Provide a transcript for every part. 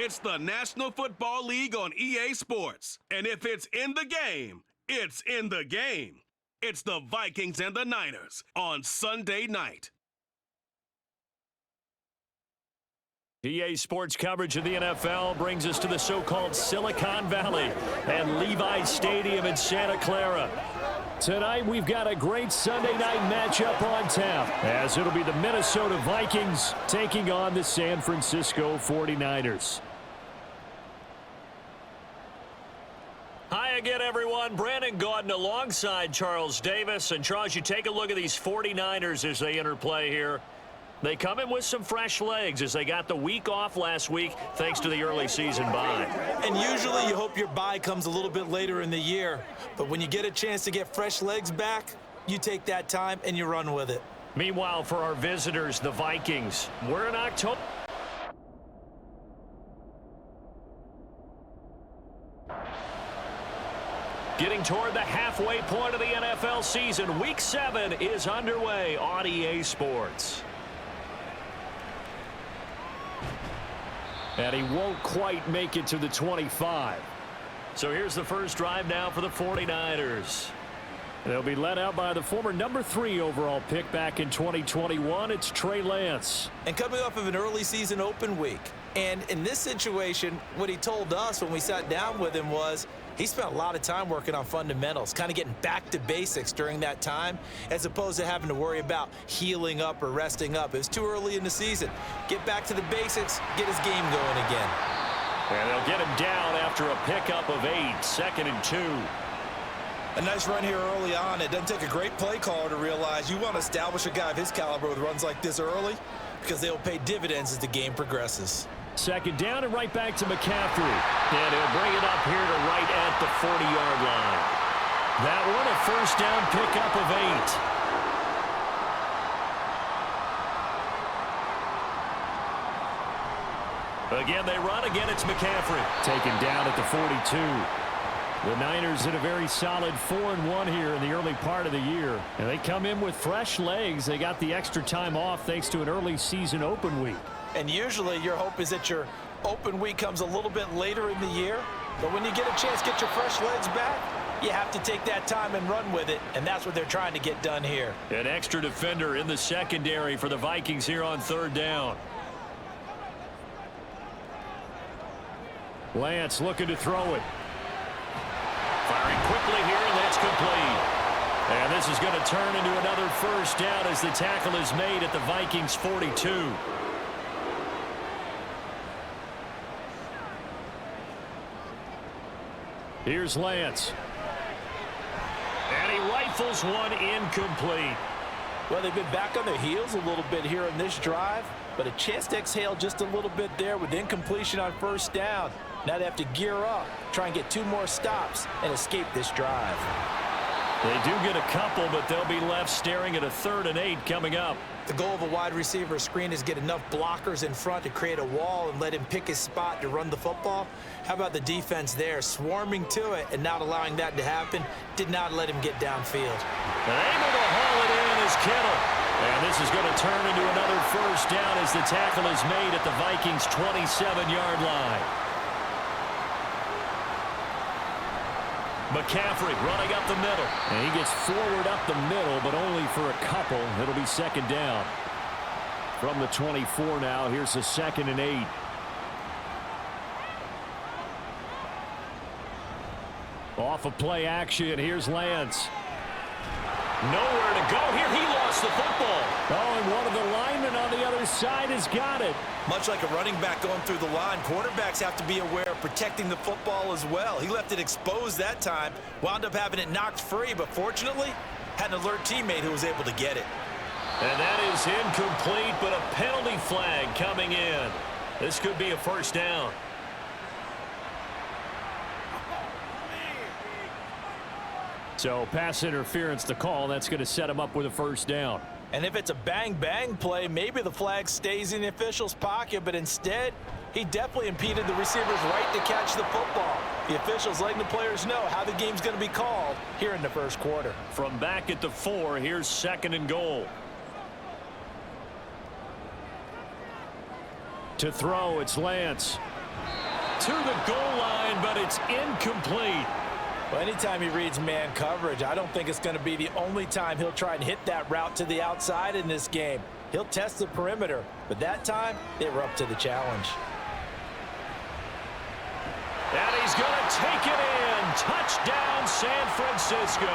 It's the National Football League on EA Sports. And if it's in the game, it's in the game. It's the Vikings and the Niners on Sunday night. EA Sports coverage of the NFL brings us to the so-called Silicon Valley and Levi's Stadium in Santa Clara. Tonight, we've got a great Sunday night matchup on tap, as it'll be the Minnesota Vikings taking on the San Francisco 49ers. Hi again, everyone. Brandon Gaudin alongside Charles Davis. And Charles, you take a look at these 49ers as they enter play here. They come in with some fresh legs as they got the week off last week thanks to the early season bye. And usually you hope your bye comes a little bit later in the year. But when you get a chance to get fresh legs back, you take that time and you run with it. Meanwhile, for our visitors, the Vikings, we're in October. Getting toward the halfway point of the NFL season, Week 7 is underway on EA Sports. And he won't quite make it to the 25. So here's the first drive now for the 49ers. They'll be led out by the former number 3 overall pick back in 2021. It's Trey Lance. And coming off of an early season open week. And in this situation, what he told us when we sat down with him was he spent a lot of time working on fundamentals, kind of getting back to basics during that time, as opposed to having to worry about healing up or resting up. It was too early in the season. Get back to the basics, get his game going again. And they'll get him down after a pickup of 8, 2nd and 2. A nice run here early on. It doesn't take a great play caller to realize you want to establish a guy of his caliber with runs like this early because they will pay dividends as the game progresses. 2nd down and right back to McCaffrey. And he'll bring it up here to right at the 40-yard line. That one a first down pickup of 8. Again, they run. Again, it's McCaffrey. Taken down at the 42. The Niners in a very solid 4-1 here in the early part of the year. And they come in with fresh legs. They got the extra time off thanks to an early season open week. And usually your hope is that your open week comes a little bit later in the year. But when you get a chance to get your fresh legs back, you have to take that time and run with it. And that's what they're trying to get done here. An extra defender in the secondary for the Vikings here on 3rd down. Lance looking to throw it. Firing quickly here, and that's complete. And this is going to turn into another first down as the tackle is made at the Vikings 42. Here's Lance. And he rifles one incomplete. Well, they've been back on their heels a little bit here in this drive, but a chance to exhale just a little bit there with incompletion on first down. Now they have to gear up, try and get 2 more stops, and escape this drive. They do get a couple, but they'll be left staring at a 3rd and 8 coming up. The goal of a wide receiver screen is get enough blockers in front to create a wall and let him pick his spot to run the football. How about the defense there, swarming to it and not allowing that to happen? Did not let him get downfield. And able to haul it in is Kittle. And this is going to turn into another first down as the tackle is made at the Vikings' 27-yard line. McCaffrey running up the middle. And he gets forward up the middle, but only for a couple. It'll be 2nd down. From the 24 now, here's the 2nd and 8. Off of play action, here's Lance. Nowhere to go here. He lost the football. Oh, and one of the linemen on the other side has got it. Much like a running back going through the line, quarterbacks have to be aware of protecting the football as well. He left it exposed that time, wound up having it knocked free, but fortunately had an alert teammate who was able to get it. And that is incomplete, but a penalty flag coming in. This could be a first down. So pass interference to call. That's going to set him up with a first down. And if it's a bang-bang play, maybe the flag stays in the official's pocket, but instead, he definitely impeded the receiver's right to catch the football. The officials letting the players know how the game's going to be called here in the first quarter. From back at the 4, here's 2nd and goal. To throw, it's Lance. To the goal line, but it's incomplete. Well, anytime he reads man coverage, I don't think it's going to be the only time he'll try and hit that route to the outside in this game. He'll test the perimeter, but that time, they were up to the challenge. And he's going to take it in. Touchdown, San Francisco.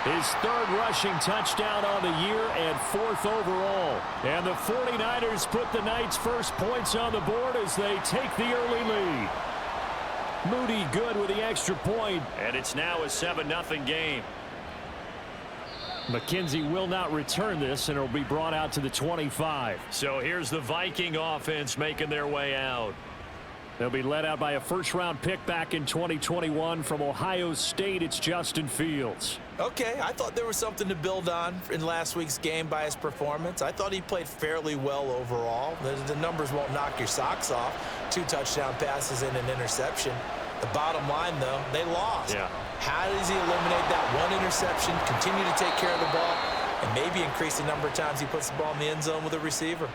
His third rushing touchdown on the year and fourth overall. And the 49ers put the Knights' first points on the board as they take the early lead. Moody good with the extra point, and it's now a 7-0 game. McKenzie will not return this, and it'll be brought out to the 25. So here's the Viking offense making their way out. They'll be led out by a first-round pick back in 2021 from Ohio State. It's Justin Fields. Okay, I thought there was something to build on in last week's game by his performance. I thought he played fairly well overall. The numbers won't knock your socks off. 2 touchdown passes and an interception. The bottom line, though, they lost. Yeah. How does he eliminate that one interception, continue to take care of the ball, and maybe increase the number of times he puts the ball in the end zone with a receiver?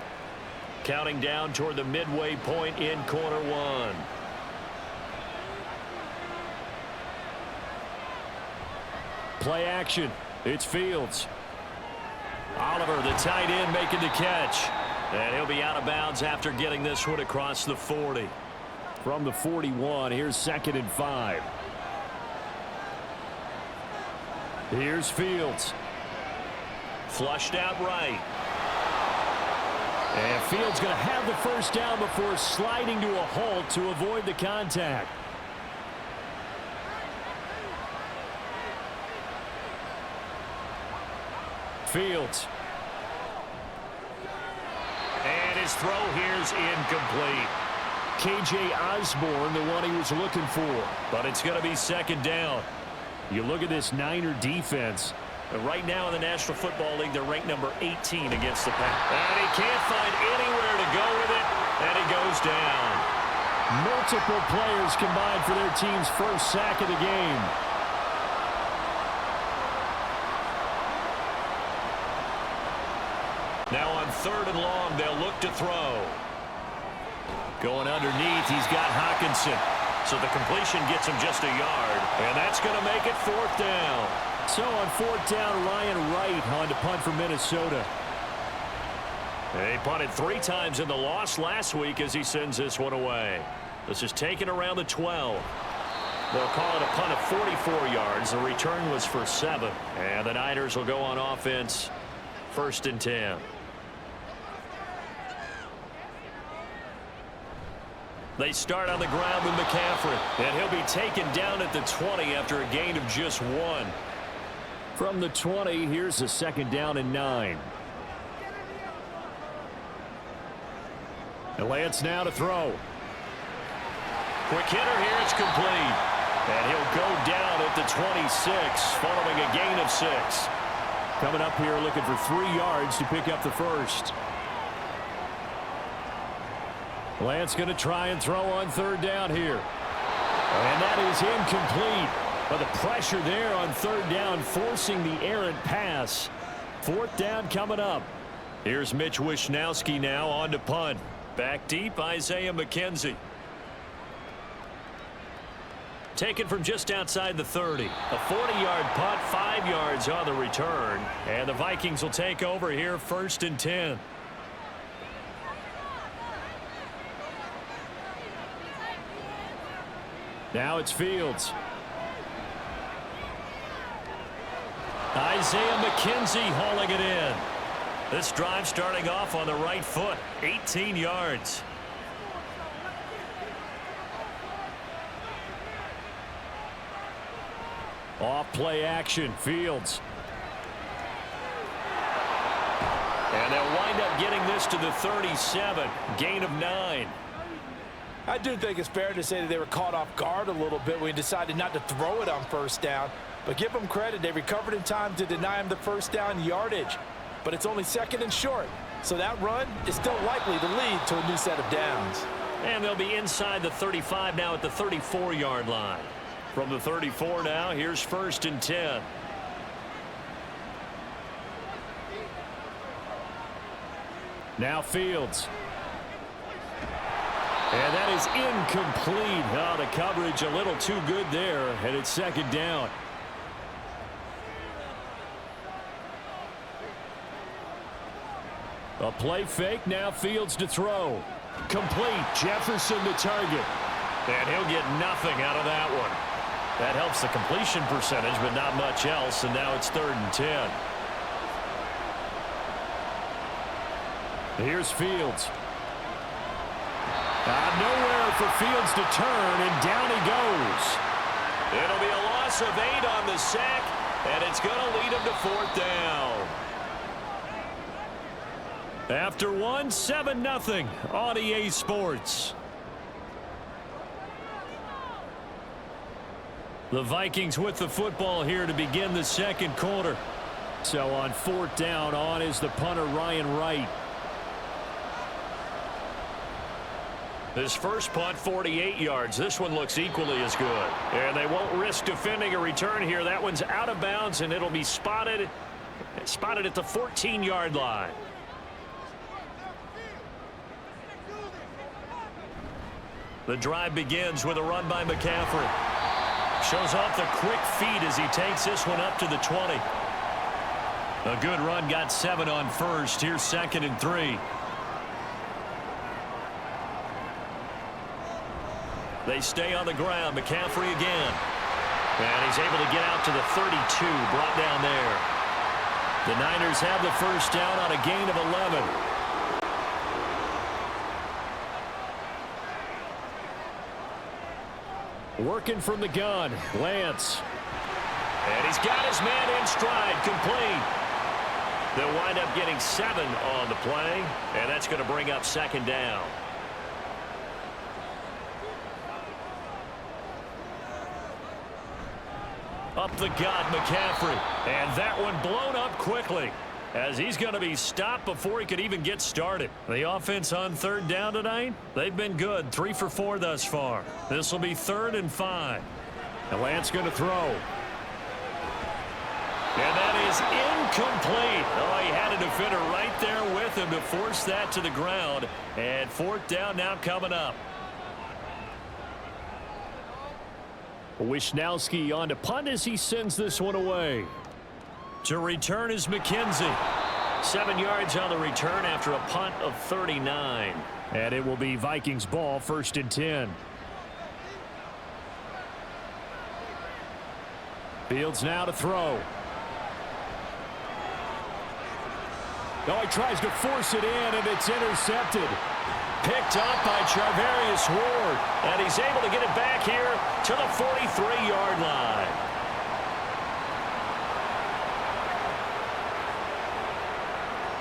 Counting down toward the midway point in quarter one. Play action. It's Fields. Oliver, the tight end, making the catch. And he'll be out of bounds after getting this one across the 40. From the 41, here's 2nd and 5. Here's Fields. Flushed out right. And Fields going to have the first down before sliding to a halt to avoid the contact. Fields. And his throw here's incomplete. KJ Osborne, the one he was looking for. But it's going to be 2nd down. You look at this Niner defense. Right now in the National Football League, they're ranked number 18 against the pass. And he can't find anywhere to go with it, and he goes down. Multiple players combined for their team's first sack of the game. Now on 3rd and long, they'll look to throw. Going underneath, he's got Hockenson. So the completion gets him just a yard, and that's going to make it 4th down. So on 4th down, Ryan Wright on to punt for Minnesota. They punted 3 times in the loss last week as he sends this one away. This is taken around the 12. They'll call it a punt of 44 yards. The return was for 7. And the Niners will go on offense 1st and 10. They start on the ground with McCaffrey, and he'll be taken down at the 20 after a gain of just 1. From the 20, here's a 2nd down and 9. And Lance now to throw. Quick hitter here, it's complete. And he'll go down at the 26 following a gain of 6. Coming up here looking for 3 yards to pick up the first. Lance going to try and throw on 3rd down here. And that is incomplete. But the pressure there on 3rd down forcing the errant pass. 4th down coming up. Here's Mitch Wishnowski now on to punt. Back deep, Isaiah McKenzie. Taken from just outside the 30. A 40-yard punt, 5 yards on the return. And the Vikings will take over here 1st and 10. Now it's Fields. Isaiah McKenzie hauling it in. This drive starting off on the right foot. 18 yards. Off play action. Fields. And they'll wind up getting this to the 37. Gain of 9. I do think it's fair to say that they were caught off guard a little bit when he decided not to throw it on 1st down. But give them credit. They recovered in time to deny him the 1st down yardage. But it's only 2nd and short. So that run is still likely to lead to a new set of downs. And they'll be inside the 35 now at the 34-yard line. From the 34 now, here's 1st and 10. Now Fields. And that is incomplete. Oh, the coverage a little too good there, and it's second down. A play fake, now Fields to throw. Complete, Jefferson to target. And he'll get nothing out of that one. That helps the completion percentage, but not much else, and now it's 3rd and 10. Here's Fields. Nowhere for Fields to turn, and down he goes. It'll be a loss of 8 on the sack, and it's going to lead him to 4th down. After one, 7-0 on EA Sports. The Vikings with the football here to begin the second quarter. So on 4th down, on is the punter Ryan Wright. This first punt, 48 yards. This one looks equally as good. And they won't risk defending a return here. That one's out of bounds, and it'll be spotted at the 14-yard line. The drive begins with a run by McCaffrey. Shows off the quick feet as he takes this one up to the 20. A good run, got 7 on first. Here's 2nd and 3. They stay on the ground. McCaffrey again. And he's able to get out to the 32, brought down there. The Niners have the first down on a gain of 11. Working from the gun, Lance. And he's got his man in stride, complete. They'll wind up getting 7 on the play, and that's going to bring up 2nd down. Up the gut, McCaffrey. And that one blown up quickly, as he's going to be stopped before he could even get started. The offense on 3rd down tonight, they've been good. 3 for 4 thus far. This will be 3rd and 5. And Lance going to throw. And that is incomplete. Oh, he had a defender right there with him to force that to the ground. And 4th down now coming up. Wisnowski on to punt as he sends this one away. To return is McKenzie. 7 yards on the return after a punt of 39. And it will be Vikings ball, 1st and 10. Fields now to throw. Oh, he tries to force it in, and it's intercepted. Picked up by Charvarius Ward. And he's able to get it back here to the 43-yard line.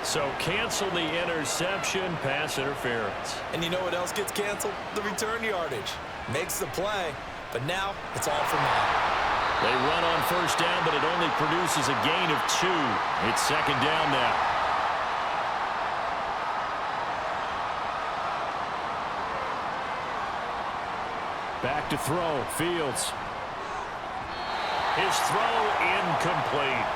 So cancel the interception, pass interference. And you know what else gets canceled? The return yardage. Makes the play, but now it's all for naught. They run on 1st down, but it only produces a gain of 2. It's 2nd down now. Back to throw, Fields. His throw incomplete.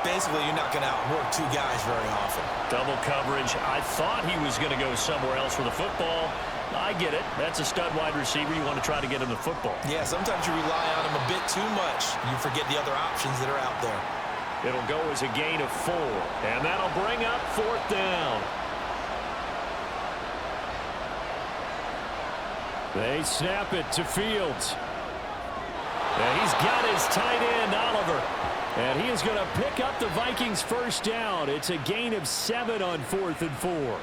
Basically, you're not going to outwork 2 guys very often. Double coverage. I thought he was going to go somewhere else with the football. I get it. That's a stud wide receiver. You want to try to get him the football. Yeah, sometimes you rely on him a bit too much. You forget the other options that are out there. It'll go as a gain of 4. And that'll bring up 4th down. They snap it to Fields. And he's got his tight end, Oliver. And he is going to pick up the Vikings' first down. It's a gain of 7 on 4th and 4.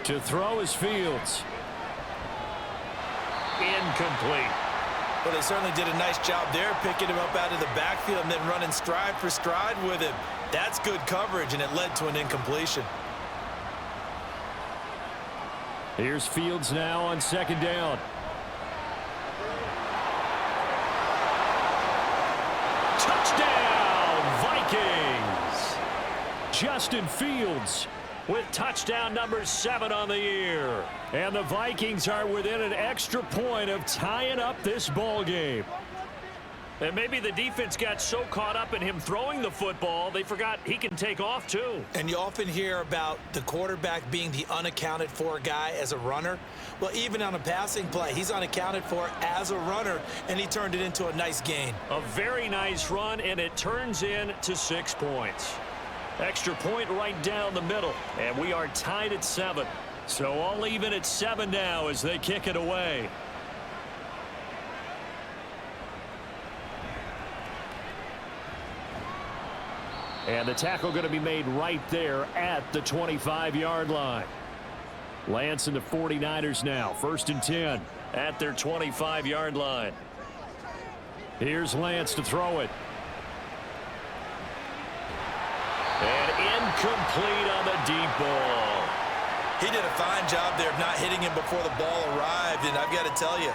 To throw is Fields. Incomplete. Well, they certainly did a nice job there, picking him up out of the backfield and then running stride for stride with him. That's good coverage, and it led to an incompletion. Here's Fields now on 2nd down. Touchdown, Vikings! Justin Fields with touchdown number 7 on the year. And the Vikings are within an extra point of tying up this ball game. And maybe the defense got so caught up in him throwing the football, they forgot he can take off too. And you often hear about the quarterback being the unaccounted for guy as a runner. Well, even on a passing play, he's unaccounted for as a runner, and he turned it into a nice gain. A very nice run, and it turns into 6 points. Extra point right down the middle, and we are tied at 7. So all even at 7 now as they kick it away. And the tackle going to be made right there at the 25-yard line. Lance and the 49ers now. 1st and 10 at their 25-yard line. Here's Lance to throw it. And incomplete on the deep ball. He did a fine job there of not hitting him before the ball arrived, and I've got to tell you,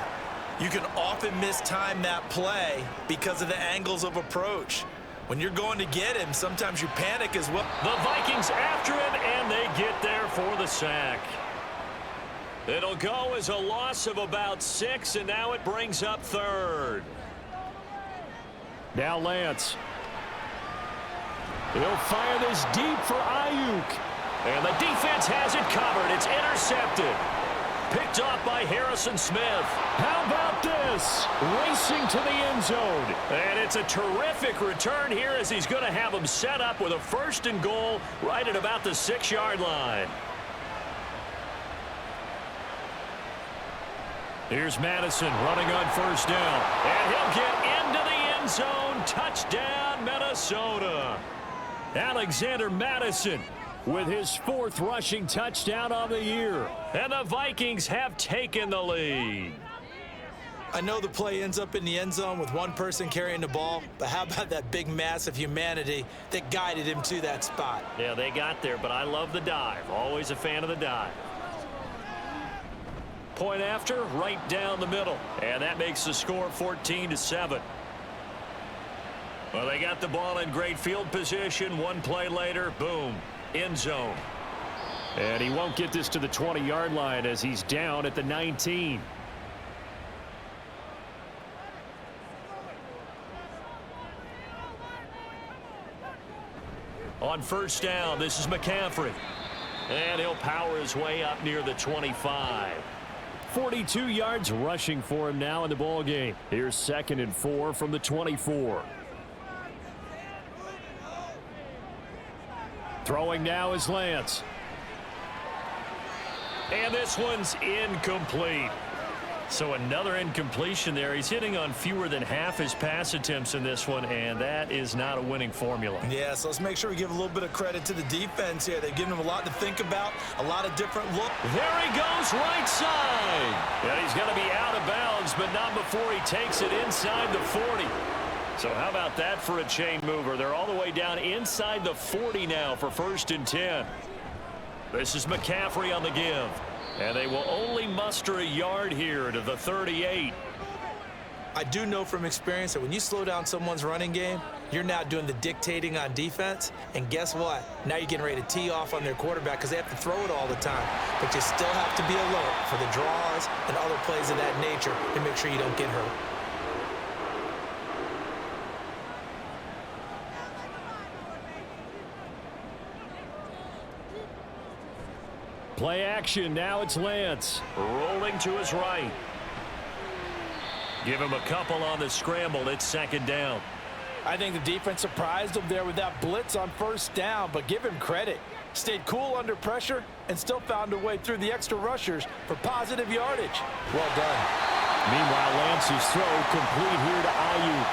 you can often mistime that play because of the angles of approach. When you're going to get him, sometimes you panic as well. The Vikings after him, and they get there for the sack. It'll go as a loss of about 6, and now it brings up 3rd. Now Lance. He'll fire this deep for Ayuk. And the defense has it covered. It's intercepted. Picked off by Harrison Smith. How about this? Racing to the end zone. And it's a terrific return here as he's going to have him set up with a 1st and goal right at about the 6-yard line. Here's Madison running on 1st down. And he'll get into the end zone. Touchdown, Minnesota. Alexander Madison with his 4th rushing touchdown on the year. And the Vikings have taken the lead. I know the play ends up in the end zone with one person carrying the ball, but how about that big mass of humanity that guided him to that spot? Yeah, they got there, but I love the dive. Always a fan of the dive. Point after, right down the middle. And that makes the score 14-7. Well, they got the ball in great field position. One play later, boom. End zone. And he won't get this to the 20-yard line as he's down at the 19. On 1st down, this is McCaffrey. And he'll power his way up near the 25. 42 yards rushing for him now in the ball game. Here's 2nd and 4 from the 24. Throwing now is Lance. And this one's incomplete. So another incompletion there. He's hitting on fewer than half his pass attempts in this one, and that is not a winning formula. Yeah, so let's make sure we give a little bit of credit to the defense here. They've given him a lot to think about, a lot of different looks. There he goes, right side. And he's going to be out of bounds, but not before he takes it inside the 40. So how about that for a chain mover? They're all the way down inside the 40 now for 1st and 10. This is McCaffrey on the give. And they will only muster a yard here to the 38. I do know from experience that when you slow down someone's running game, you're now doing the dictating on defense. And guess what? Now you're getting ready to tee off on their quarterback because they have to throw it all the time. But you still have to be alert for the draws and other plays of that nature to make sure you don't get hurt. Play action. Now it's Lance. Rolling to his right. Give him a couple on the scramble. It's 2nd down. I think the defense surprised him there with that blitz on 1st down, but give him credit. Stayed cool under pressure and still found a way through the extra rushers for positive yardage. Well done. Meanwhile, Lance's throw complete here to Ayuk.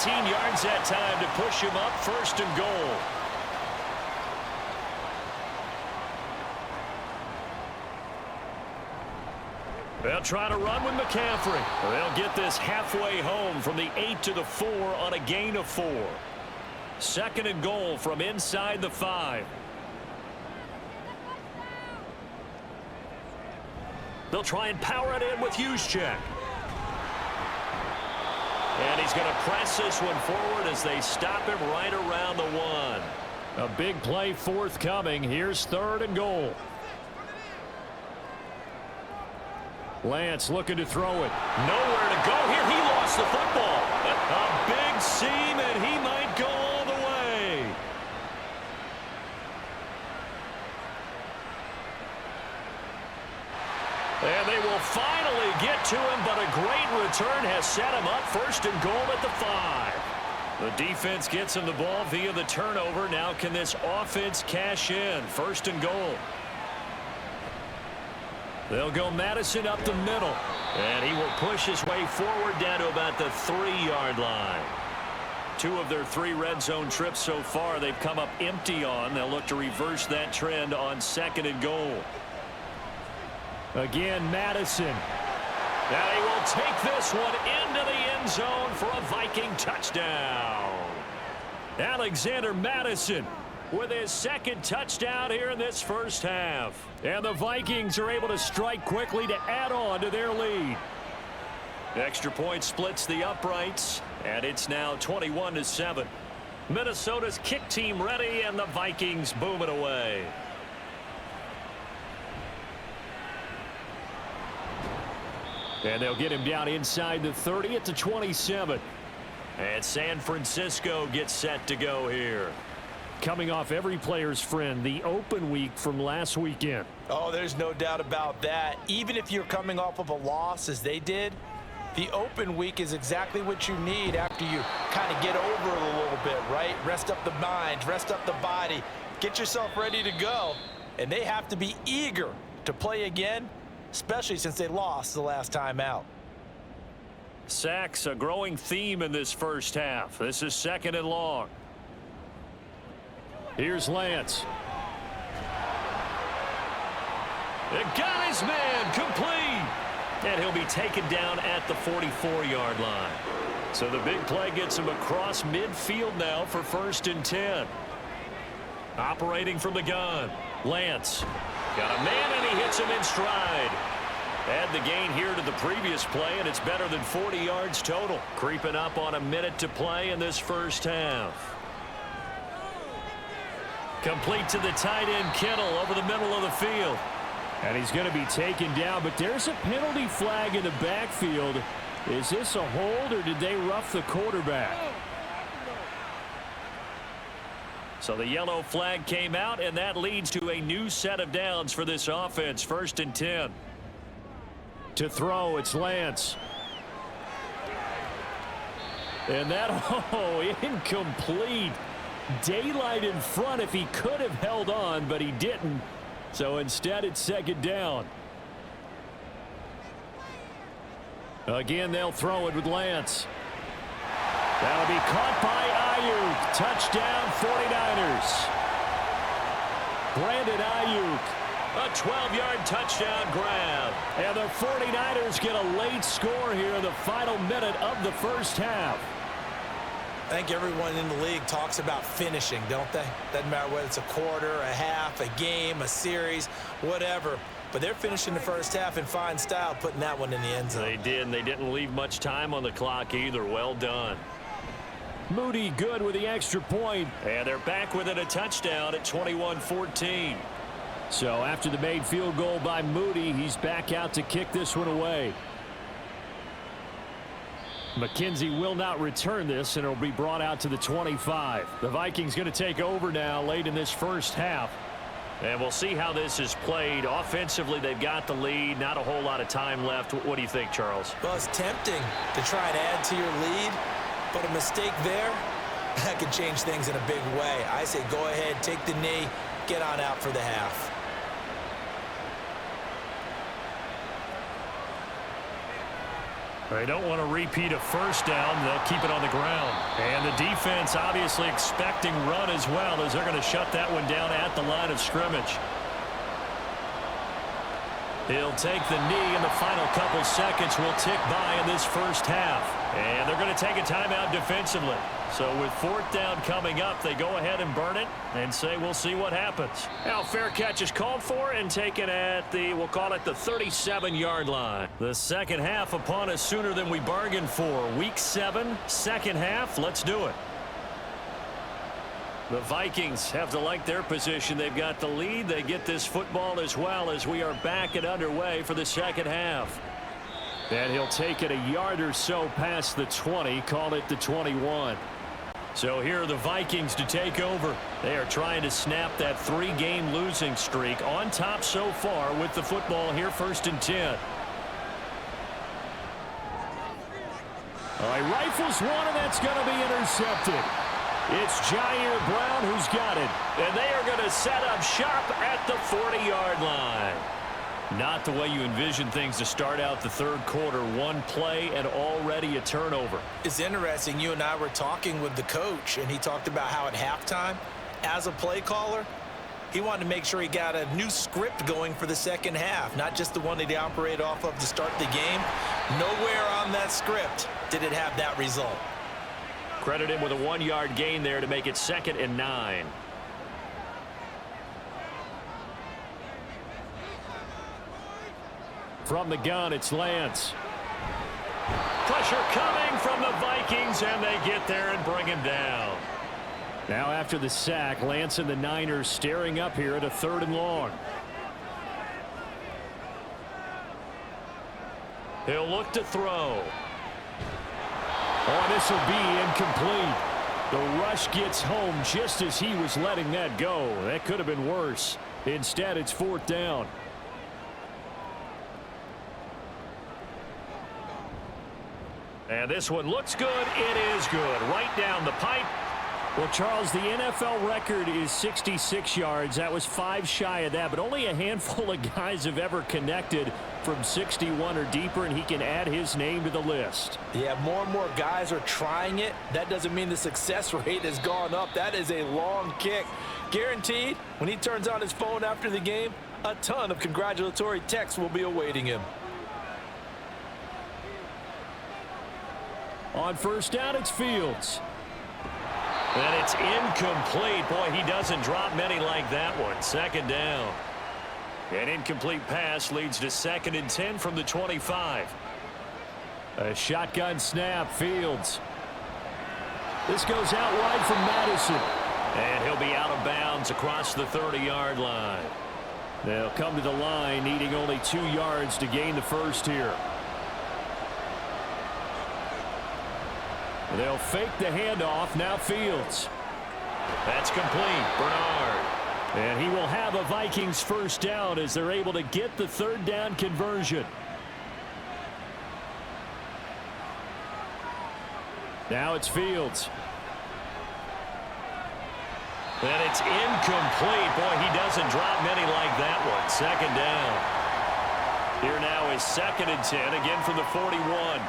18 yards that time to push him up 1st and goal. They'll try to run with McCaffrey. They'll get this halfway home from the 8 to the 4 on a gain of 4. 2nd and goal from inside the 5. They'll try and power it in with Juszczyk. And he's going to press this one forward as they stop him right around the 1. A big play forthcoming. Here's 3rd and goal. Lance looking to throw it. Nowhere to go here. He lost the football. A big seam, and he might go all the way. And they will finally get to him, but a great return has set him up first and goal at the 5. The defense gets him the ball via the turnover. Now can this offense cash in? First and goal. They'll go Madison up the middle. And he will push his way forward down to about the 3-yard line. 2 of their 3 red zone trips so far they've come up empty on. They'll look to reverse that trend on second and goal. Again, Madison. Now he will take this one into the end zone for a Viking touchdown. Alexander Madison with his second touchdown here in this first half. And the Vikings are able to strike quickly to add on to their lead. Extra point splits the uprights, and it's now 21-7. Minnesota's kick team ready, and the Vikings boom it away. And they'll get him down inside the 30 at the 27. And San Francisco gets set to go here. Coming off every player's friend, the open week from last weekend. Oh, there's no doubt about that. Even if you're coming off of a loss as they did, the open week is exactly what you need after you kind of get over it a little bit, right? Rest up the mind, rest up the body, get yourself ready to go. And they have to be eager to play again, especially since they lost the last time out. Sacks, a growing theme in this first half. This is second and long. Here's Lance. It got his man complete. And he'll be taken down at the 44-yard line. So the big play gets him across midfield now for first and 10. Operating from the gun. Lance. Got a man, and he hits him in stride. Add the gain here to the previous play, and it's better than 40 yards total. Creeping up on a minute to play in this first half. Complete to the tight end, Kittle, over the middle of the field. And he's going to be taken down, but there's a penalty flag in the backfield. Is this a hold, or did they rough the quarterback? So the yellow flag came out, and that leads to a new set of downs for this offense. First and 10. To throw, it's Lance. And that, incomplete. Daylight in front if he could have held on, but he didn't. So instead, it's second down. Again, they'll throw it with Lance. That'll be caught by Ayuk. Touchdown, 49ers. Brandon Ayuk. A 12-yard touchdown grab. And the 49ers get a late score here in the final minute of the first half. I think everyone in the league talks about finishing, don't they? Doesn't matter whether it's a quarter, a half, a game, a series, whatever. But they're finishing the first half in fine style, putting that one in the end zone. They did, and they didn't leave much time on the clock either. Well done. Moody good with the extra point. And they're back within a touchdown at 21-14. So after the made field goal by Moody, he's back out to kick this one away. McKenzie will not return this, and it'll be brought out to the 25. The Vikings going to take over now late in this first half. And we'll see how this is played. Offensively, they've got the lead. Not a whole lot of time left. What do you think, Charles? Well, it's tempting to try and add to your lead, but a mistake there, that could change things in a big way. I say go ahead, take the knee, get on out for the half. They don't want to repeat a first down. They'll keep it on the ground. And the defense obviously expecting run as well, as they're going to shut that one down at the line of scrimmage. He'll take the knee, and the final couple seconds will tick by in this first half. And they're going to take a timeout defensively. So with fourth down coming up, they go ahead and burn it and say we'll see what happens. Now fair catch is called for and taken at the, we'll call it the 37-yard line. The second half upon us sooner than we bargained for. Week 7, second half. Let's do it. The Vikings have to like their position. They've got the lead. They get this football as well as we are back and underway for the second half. And he'll take it a yard or so past the 20, call it the 21. So here are the Vikings to take over. They are trying to snap that 3-game losing streak, on top so far with the football here, 1st and 10. All right, rifles one, and that's going to be intercepted. It's Jair Brown who's got it. And they are going to set up shop at the 40-yard line. Not the way you envision things to start out the 3rd quarter. One play and already a turnover. It's interesting. You and I were talking with the coach, and he talked about how at halftime, as a play caller, he wanted to make sure he got a new script going for the 2nd half, not just the one that he operated off of to start the game. Nowhere on that script did it have that result. Credit him with a 1-yard gain there to make it 2nd and 9. From the gun, it's Lance. Pressure coming from the Vikings, and they get there and bring him down. Now after the sack, Lance and the Niners staring up here at a 3rd and long. He'll look to throw. Oh, this will be incomplete. The rush gets home just as he was letting that go. That could have been worse. Instead, it's 4th down. And this one looks good. It is good. Right down the pipe. Well, Charles, the NFL record is 66 yards. That was 5 shy of that, but only a handful of guys have ever connected from 61 or deeper, and he can add his name to the list. Yeah, more and more guys are trying it. That doesn't mean the success rate has gone up. That is a long kick. Guaranteed, when he turns on his phone after the game, a ton of congratulatory texts will be awaiting him. On 1st down, it's Fields. And it's incomplete. Boy, he doesn't drop many like that one. 2nd down. An incomplete pass leads to 2nd and 10 from the 25. A shotgun snap, Fields. This goes out wide from Madison. And he'll be out of bounds across the 30-yard line. They'll come to the line, needing only 2 yards to gain the 1st here. They'll fake the handoff. Now Fields. That's complete. Bernard. And he will have a Vikings 1st down as they're able to get the 3rd down conversion. Now it's Fields. And it's incomplete. Boy, he doesn't drop many like that one. 2nd down. Here now is 2nd and 10, again from the 41.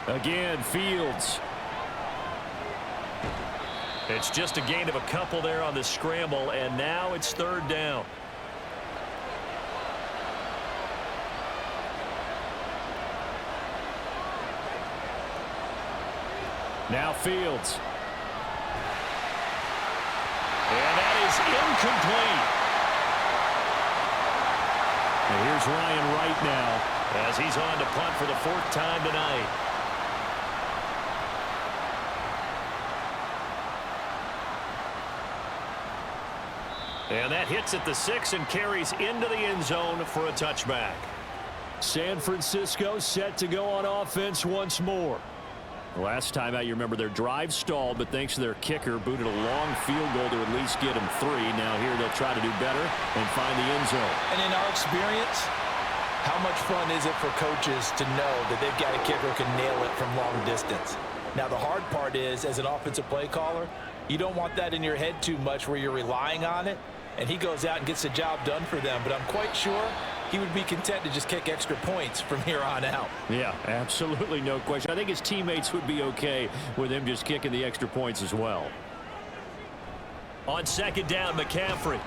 Again, Fields. It's just a gain of a couple there on the scramble, and now it's 3rd down. Now Fields. And that is incomplete. And here's Ryan Wright now as he's on to punt for the 4th time tonight. And that hits at the 6 and carries into the end zone for a touchback. San Francisco set to go on offense once more. Last time out, you remember their drive stalled, but thanks to their kicker, booted a long field goal to at least get them 3. Now here they'll try to do better and find the end zone. And in our experience, how much fun is it for coaches to know that they've got a kicker who can nail it from long distance? Now, the hard part is, as an offensive play caller, you don't want that in your head too much where you're relying on it, and he goes out and gets the job done for them. But I'm quite sure he would be content to just kick extra points from here on out. Yeah, absolutely no question. I think his teammates would be okay with him just kicking the extra points as well. On 2nd down, McCaffrey.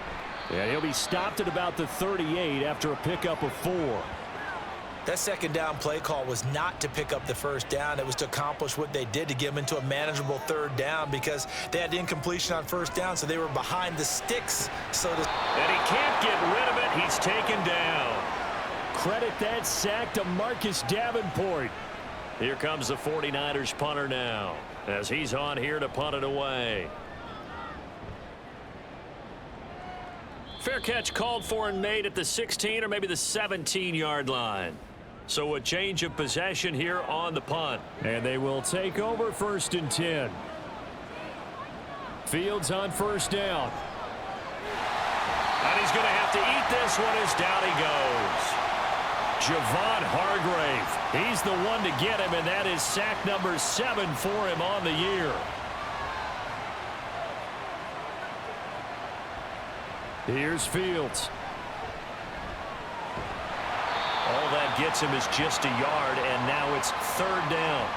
Yeah, he'll be stopped at about the 38 after a pickup of 4. That 2nd down play call was not to pick up the 1st down. It was to accomplish what they did, to get them into a manageable 3rd down, because they had incompletion on 1st down, so they were behind the sticks. And he can't get rid of it. He's taken down. Credit that sack to Marcus Davenport. Here comes the 49ers punter now as he's on here to punt it away. Fair catch called for and made at the 16 or maybe the 17-yard line. So a change of possession here on the punt. And they will take over 1st and 10. Fields on 1st down. And he's going to have to eat this one as down he goes. Javon Hargrave, he's the one to get him, and that is sack number 7 for him on the year. Here's Fields. All that gets him is just a yard, and now it's 3rd down.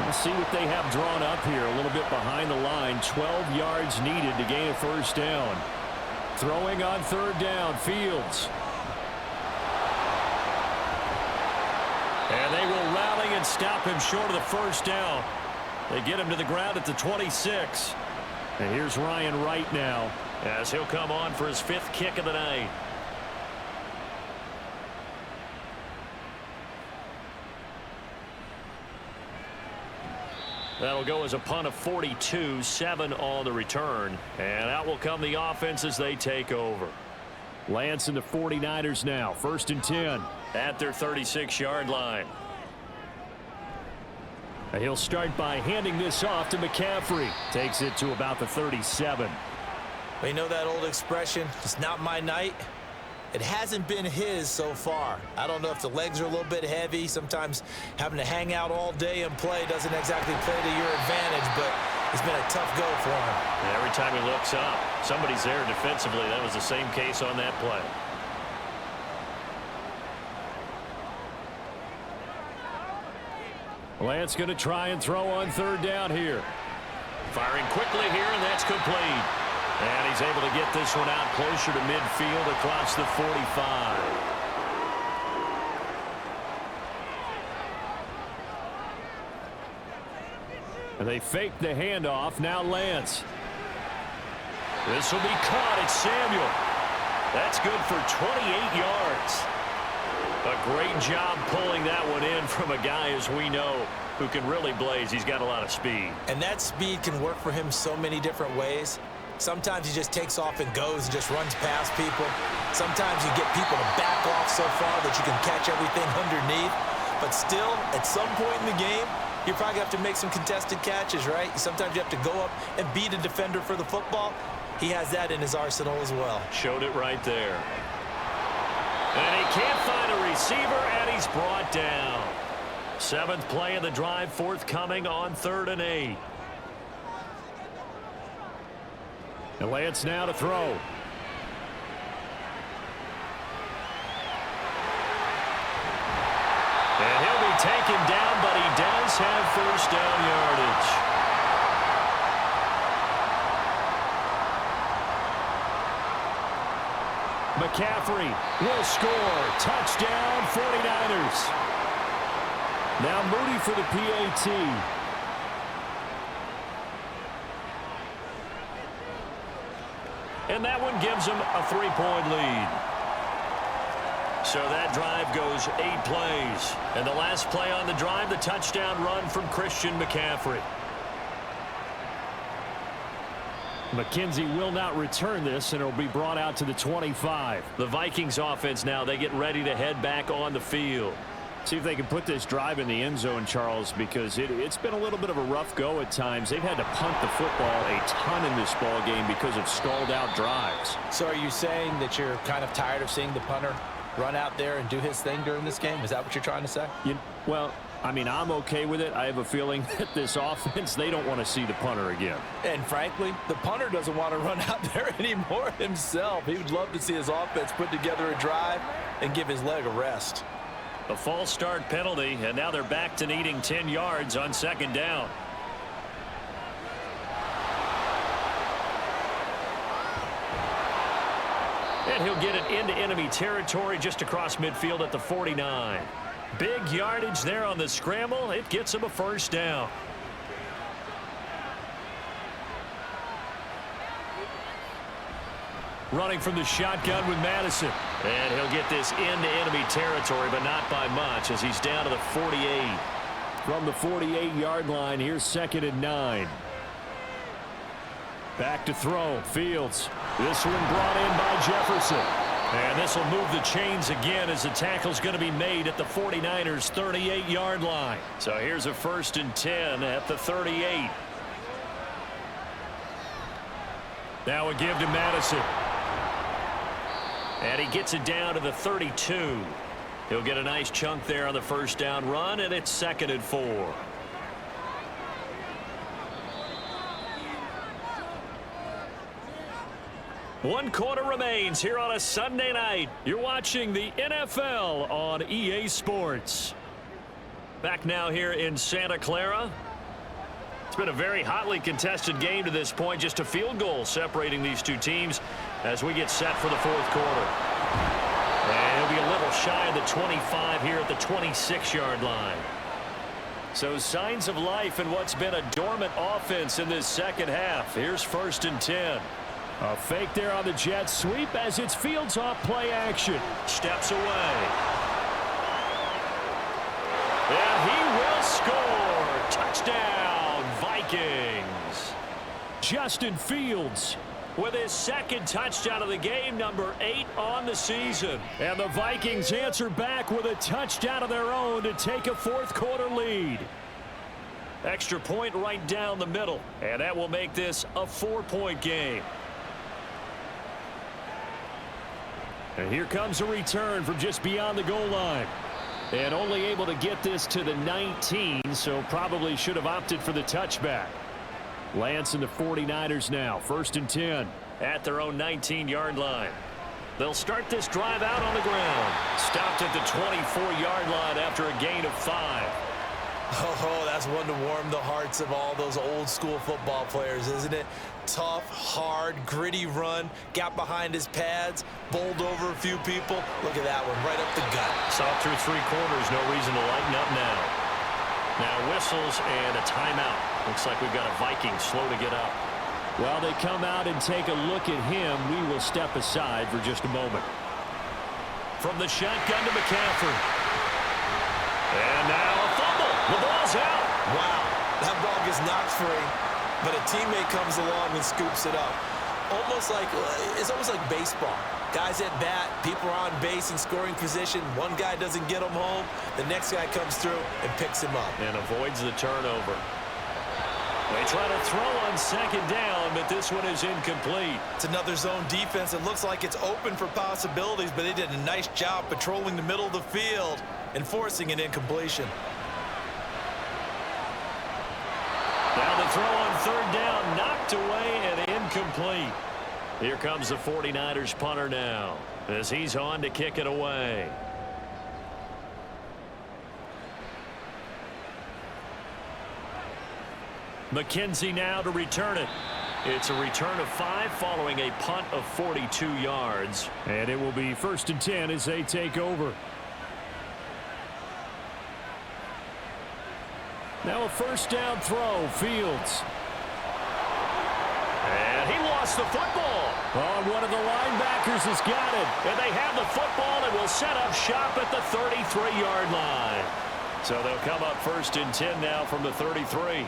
We'll see what they have drawn up here. A little bit behind the line. 12 yards needed to gain a 1st down. Throwing on 3rd down, Fields. And they will rally and stop him short of the 1st down. They get him to the ground at the 26. And here's Ryan Wright now, as he'll come on for his 5th kick of the night. That'll go as a punt of 42, 7 on the return. And out will come the offense as they take over. Lance and the 49ers now, 1st and 10. At their 36-yard line. He'll start by handing this off to McCaffrey. Takes it to about the 37. Well, you know that old expression, it's not my night? It hasn't been his so far. I don't know if the legs are a little bit heavy. Sometimes having to hang out all day and play doesn't exactly play to your advantage, but it's been a tough go for him. And every time he looks up, somebody's there defensively. That was the same case on that play. Lance going to try and throw on 3rd down here. Firing quickly here, and that's complete. And he's able to get this one out closer to midfield across the 45. And they fake the handoff. Now Lance. This will be caught. It's Samuel. That's good for 28 yards. A great job pulling that one in from a guy, as we know, who can really blaze. He's got a lot of speed. And that speed can work for him so many different ways. Sometimes he just takes off and goes and just runs past people. Sometimes you get people to back off so far that you can catch everything underneath. But still, at some point in the game, you probably have to make some contested catches, right? Sometimes you have to go up and beat a defender for the football. He has that in his arsenal as well. Showed it right there. And he can't find a receiver, and he's brought down. 7th play of the drive forthcoming on 3rd and 8. And Lance now to throw. And he'll be taken down, but he does have 1st down yardage. McCaffrey will score. Touchdown, 49ers. Now Moody for the PAT. And that one gives them a 3-point lead. So that drive goes 8 plays. And the last play on the drive, the touchdown run from Christian McCaffrey. McKenzie will not return this, and it'll be brought out to the 25. The Vikings offense now, they get ready to head back on the field. See if they can put this drive in the end zone, Charles, because it's been a little bit of a rough go at times. They've had to punt the football a ton in this ball game because of stalled out drives. So are you saying that you're kind of tired of seeing the punter run out there and do his thing during this game? Is that what you're trying to say? Well, I mean, I'm okay with it. I have a feeling that this offense, they don't want to see the punter again. And frankly, the punter doesn't want to run out there anymore himself. He would love to see his offense put together a drive and give his leg a rest. A false start penalty, and now they're back to needing 10 yards on 2nd down. And he'll get it into enemy territory just across midfield at the 49. Big yardage there on the scramble. It gets him a 1st down. Running from the shotgun with Madison. And he'll get this into enemy territory, but not by much as he's down to the 48. From the 48-yard line, here's 2nd and 9. Back to throw. Fields. This one brought in by Jefferson. And this will move the chains again as the tackle's going to be made at the 49ers' 38-yard line. So here's a 1st and 10 at the 38. Now a give to Madison. And he gets it down to the 32. He'll get a nice chunk there on the 1st down run, and it's 2nd and 4. One quarter remains here on a Sunday night. You're watching the NFL on EA Sports. Back now here in Santa Clara. It's been a very hotly contested game to this point. Just a field goal separating these two teams as we get set for the 4th quarter. And he'll be a little shy of the 25 here at the 26-yard line. So signs of life in what's been a dormant offense in this second half. Here's 1st and 10. A fake there on the jet sweep as it's Fields off play action. Steps away. And he will score. Touchdown, Vikings. Justin Fields with his 2nd touchdown of the game, number 8 on the season. And the Vikings answer back with a touchdown of their own to take a 4th quarter lead. Extra point right down the middle. And that will make this a 4-point game. And here comes a return from just beyond the goal line. And only able to get this to the 19, so probably should have opted for the touchback. Lance and the 49ers now, 1st and 10. At their own 19-yard line. They'll start this drive out on the ground. Stopped at the 24-yard line after a gain of 5. Oh, that's one to warm the hearts of all those old school football players, isn't it? Tough, hard, gritty run. Got behind his pads, bowled over a few people. Look at that one, right up the gut. Saw through 3 quarters, no reason to lighten up now. Now whistles and a timeout. Looks like we've got a Viking slow to get up. While they come out and take a look at him, we will step aside for just a moment. From the shotgun to McCaffrey. And now a fumble. The ball's out. Wow, that ball gets knocked free, but a teammate comes along and scoops it up. It's almost like baseball. Guys at bat, people are on base in scoring position. One guy doesn't get him home. The next guy comes through and picks him up. And avoids the turnover. They try to throw on 2nd down, but this one is incomplete. It's another zone defense. It looks like it's open for possibilities, but they did a nice job patrolling the middle of the field and forcing an incompletion. Now the throw on 3rd down, knocked away and incomplete. Here comes the 49ers punter now as he's on to kick it away. McKenzie now to return it. It's a return of 5 following a punt of 42 yards. And it will be 1st and 10 as they take over. Now a 1st down throw, Fields. And he lost the football. Oh, one of the linebackers has got it. And they have the football and will set up shop at the 33-yard line. So they'll come up 1st and 10 now from the 33.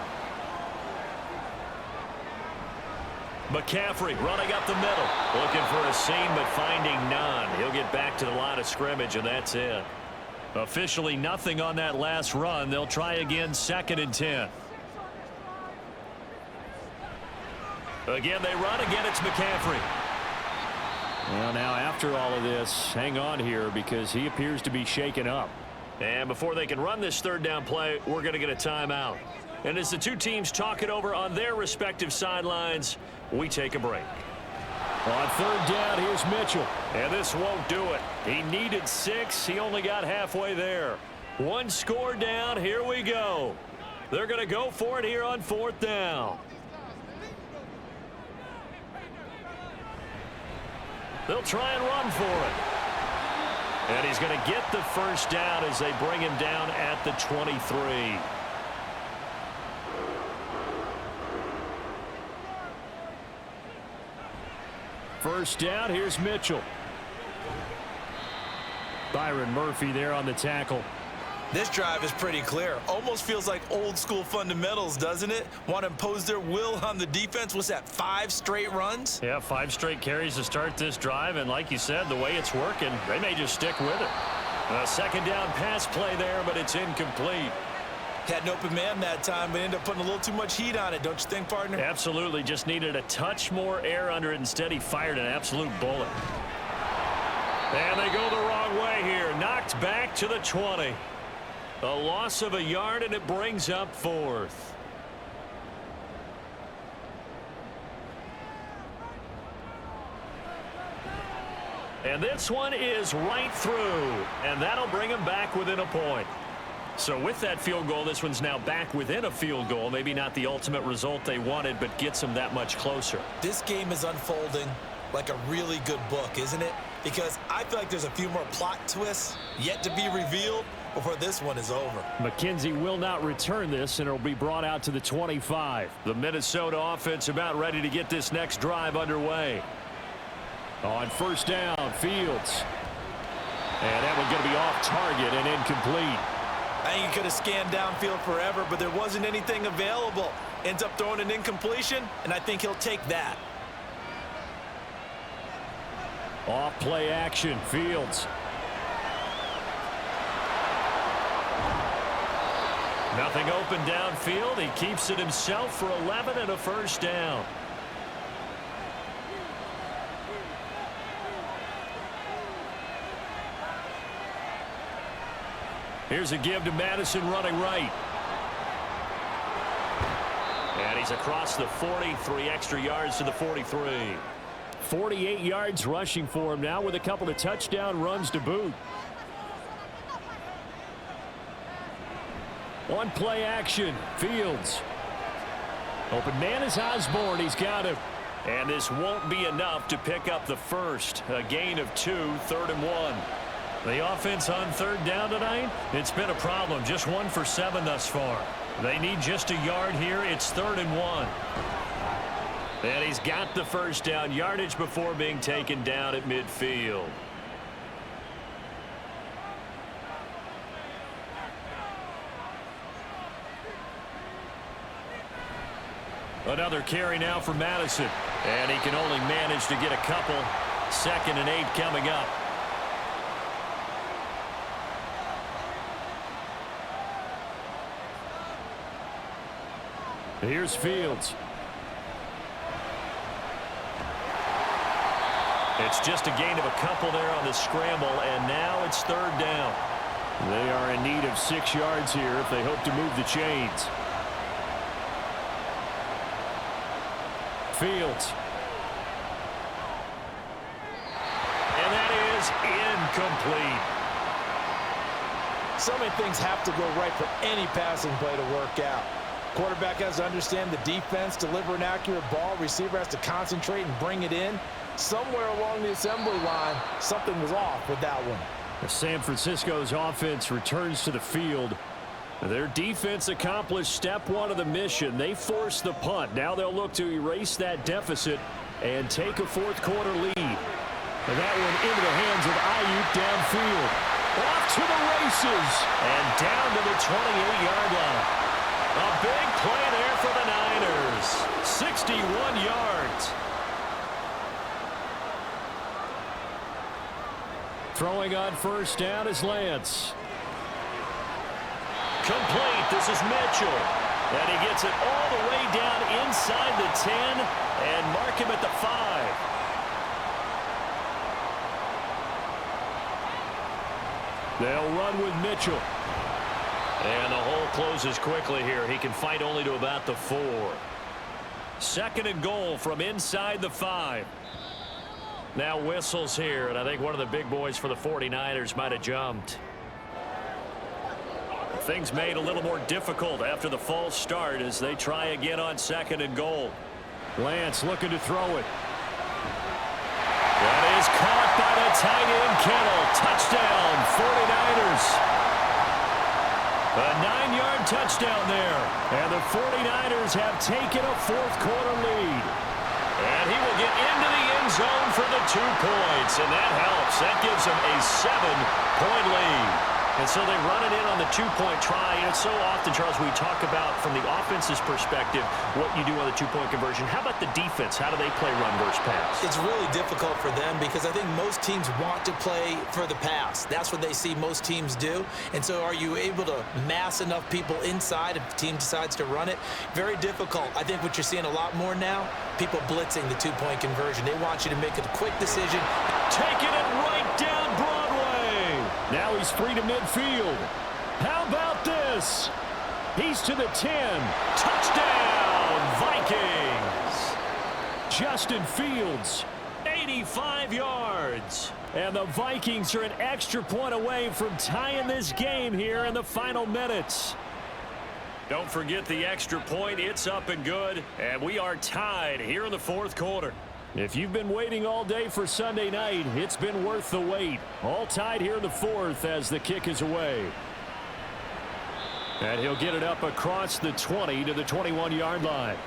McCaffrey running up the middle. Looking for a seam but finding none. He'll get back to the line of scrimmage and that's it. Officially nothing on that last run. They'll try again 2nd and 10. Again they run. Again it's McCaffrey. Well, now after all of this, hang on here because he appears to be shaken up. And before they can run this 3rd down play, we're going to get a timeout. And as the two teams talk it over on their respective sidelines, we take a break. On 3rd down, here's Mitchell. And this won't do it. He needed 6. He only got halfway there. 1 score down. Here we go. They're going to go for it here on 4th down. They'll try and run for it. And he's going to get the 1st down as they bring him down at the 23. First down, here's Mitchell. Byron Murphy there on the tackle. This drive is pretty clear. Almost feels like old school fundamentals, doesn't it? Want to impose their will on the defense. What's that, 5 straight runs? Yeah, 5 straight carries to start this drive, and like you said, the way it's working, they may just stick with it. A second down pass play there, but it's incomplete. Had an open man that time, but ended up putting a little too much heat on it, don't you think, partner? Absolutely, just needed a touch more air under it. Instead, he fired an absolute bullet. And they go the wrong way here. Knocked back to the 20. A loss of a yard, and it brings up 4th. And this one is right through, and that'll bring him back within a point. So with that field goal, this one's now back within a field goal. Maybe not the ultimate result they wanted, but gets them that much closer. This game is unfolding like a really good book, isn't it? Because I feel like there's a few more plot twists yet to be revealed before this one is over. McKenzie will not return this, and it'll be brought out to the 25. The Minnesota offense about ready to get this next drive underway. On first down, Fields. And that one's going to be off target and incomplete. I think he could have scanned downfield forever, but there wasn't anything available. Ends up throwing an incompletion, and I think he'll take that. Off play action, Fields. Nothing open downfield. He keeps it himself for 11 and a first down. Here's a give to Madison running right. And he's across the 43 extra yards to the 43. 48 yards rushing for him now with a couple of touchdown runs to boot. One play action, Fields. Open man is Osborne. He's got him. And this won't be enough to pick up the first. A gain of 2, 3rd and 1. The offense on 3rd down tonight, it's been a problem. Just 1 for 7 thus far. They need just a yard here. It's 3rd and 1. And he's got the first down yardage before being taken down at midfield. Another carry now for Madison. And he can only manage to get a couple. 2nd and 8 coming up. Here's Fields. It's just a gain of a couple there on the scramble, and now it's 3rd down. They are in need of 6 yards here if they hope to move the chains. Fields. And that is incomplete. So many things have to go right for any passing play to work out. Quarterback has to understand the defense, deliver an accurate ball. Receiver has to concentrate and bring it in. Somewhere along the assembly line, something was off with that one. San Francisco's offense returns to the field. Their defense accomplished step 1 of the mission. They forced the punt. Now they'll look to erase that deficit and take a 4th quarter lead. And that one into the hands of Ayuk downfield. Off to the races and down to the 28-yard line. A big play there for the Niners. 61 yards. Throwing on first down is Lance. Complete. This is Mitchell. And he gets it all the way down inside the 10 and mark him at the 5. They'll run with Mitchell. And the hole closes quickly here. He can fight only to about the 4. 2nd and goal from inside the 5. Now whistles here, and I think one of the big boys for the 49ers might have jumped. Things made a little more difficult after the false start as they try again on 2nd and goal. Lance looking to throw it. That is caught by the tight end Kittle. Touchdown, 49ers. A 9-yard touchdown there. And the 49ers have taken a 4th quarter lead. And he will get into the end zone for the 2 points. And that helps. That gives them a 7-point lead. And so they run it in on the two-point try. And it's so often, Charles, we talk about from the offense's perspective what you do on the two-point conversion. How about the defense? How do they play run versus pass? It's really difficult for them because I think most teams want to play for the pass. That's what they see most teams do. And so are you able to mass enough people inside if the team decides to run it? Very difficult. I think what you're seeing a lot more now, people blitzing the two-point conversion. They want you to make a quick decision. Taking it right down Broadway. Now he's free to midfield. How about this? He's to the 10. Touchdown, Vikings. Justin Fields. 85 yards. And the Vikings are an extra point away from tying this game here in the final minutes. Don't forget the extra point. It's up and good. And we are tied here in the fourth quarter. If you've been waiting all day for Sunday night, it's been worth the wait. All tied here in the fourth as the kick is away. And he'll get it up across the 20 to the 21-yard line.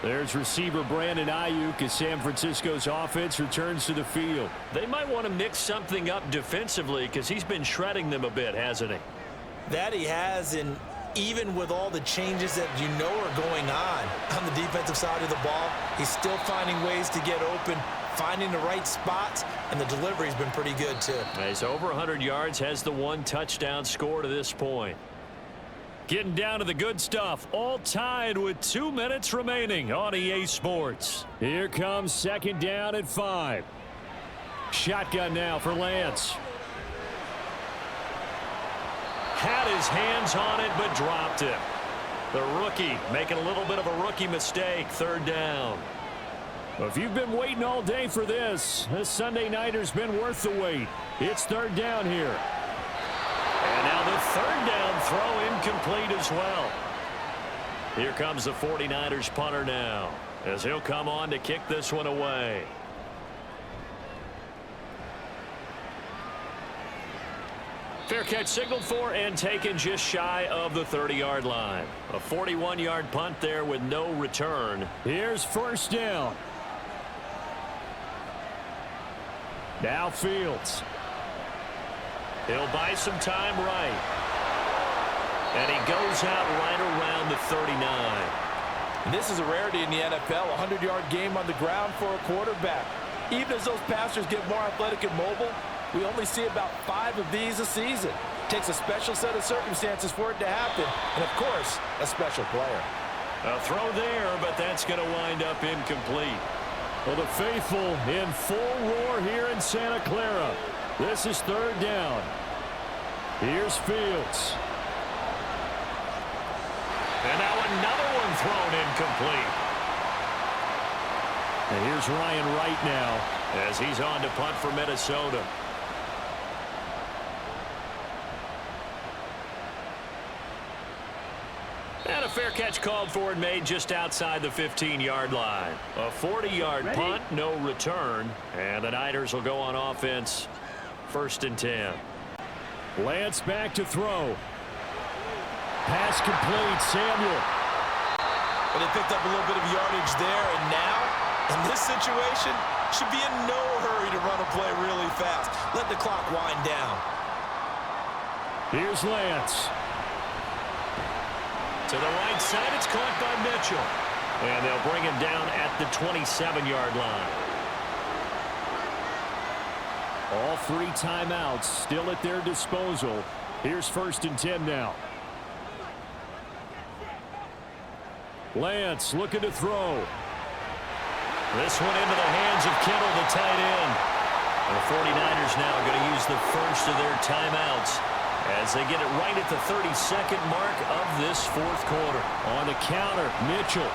There's receiver Brandon Ayuk as San Francisco's offense returns to the field. They might want to mix something up defensively because he's been shredding them a bit, hasn't he? That he has, and even with all the changes that you know are going on the defensive side of the ball, he's still finding ways to get open, finding the right spots, and the delivery's been pretty good too. He's over 100 yards, has the one touchdown score to this point. Getting down to the good stuff, all tied with 2 minutes remaining on EA Sports. Here comes second down at 5. Shotgun now for Lance. Had his hands on it, but dropped it. The rookie making a little bit of a rookie mistake. Third down. If you've been waiting all day for this Sunday nighter's been worth the wait. It's third down here. And now the third down throw incomplete as well. Here comes the 49ers punter now as he'll come on to kick this one away. Fair catch signaled for and taken just shy of the 30-yard line. A 41-yard punt there with no return. Here's first down. Now Fields. He'll buy some time right. And he goes out right around the 39. And this is a rarity in the NFL, a 100-yard game on the ground for a quarterback. Even as those passers get more athletic and mobile, we only see about 5 of these a season. It takes a special set of circumstances for it to happen, and of course, a special player. A throw there, but that's going to wind up incomplete. Well, the faithful in full roar here in Santa Clara. This is third down. Here's Fields. And now another one thrown incomplete. And here's Ryan Wright now as he's on to punt for Minnesota. And a fair catch called for and made just outside the 15-yard line. A 40-yard punt, no return. And the Niners will go on offense. First and 10. Lance back to throw. Pass complete. Samuel. But they picked up a little bit of yardage there, and now, in this situation, should be in no hurry to run a play really fast. Let the clock wind down. Here's Lance. To the right side, it's caught by Mitchell. And they'll bring him down at the 27-yard line. All 3 timeouts still at their disposal. Here's first and 10 now. Lance looking to throw. This one into the hands of Kittle, the tight end. The 49ers now going to use the first of their timeouts as they get it right at the 32nd mark of this fourth quarter. On the counter, Mitchell.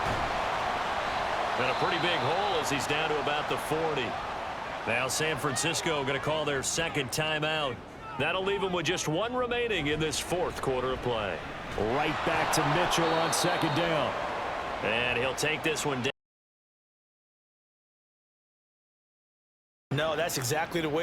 And a pretty big hole as he's down to about the 40. Now San Francisco going to call their second timeout. That'll leave them with just 1 remaining in this fourth quarter of play. Right back to Mitchell on second down. And he'll take this one down. No, that's exactly the way